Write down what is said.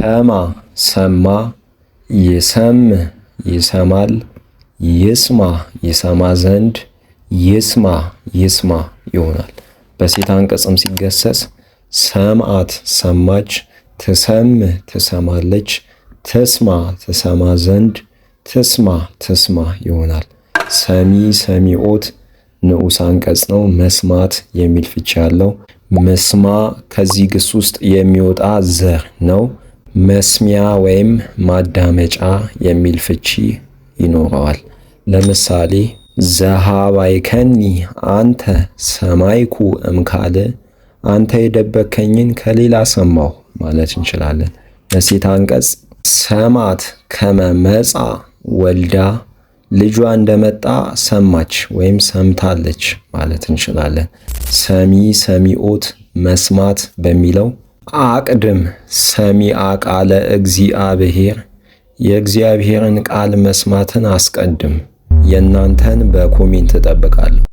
ሰማ ሰማ፣ ይሰምዕ ይሰማል፣ ይስማ ይሰማ ዘንድ፣ ይስማ ይስማ ይሆናል። በሴት አንቀጽም ሲገሰስ ሰምዓት ሰማች፣ ትሰምዕ ትሰማለች፣ ትስማ ትሰማ ዘንድ፣ ትስማ ትስማ ይሆናል። ሰሚ ሰሚዖት ንዑስ አንቀጽ ነው። መስማት የሚል ፍቺ ያለው። መስማ ከዚህ ግስ ውስጥ የሚወጣ ዘር ነው። መስሚያ ወይም ማዳመጫ የሚል ፍቺ ይኖረዋል። ለምሳሌ ዘሃባይከኒ አንተ ሰማይኩ እምካልእ፣ አንተ የደበከኝን ከሌላ ሰማሁ ማለት እንችላለን። በሴት አንቀጽ ሰማት ከመ መጻ ወልዳ፣ ልጇ እንደመጣ ሰማች ወይም ሰምታለች ማለት እንችላለን። ሰሚ ሰሚዖት መስማት በሚለው አቅድም ሰሚዐ ቃለ እግዚአብሔር፣ የእግዚአብሔርን ቃል መስማትን አስቀድም። የእናንተን በኮሜንት እጠብቃለሁ።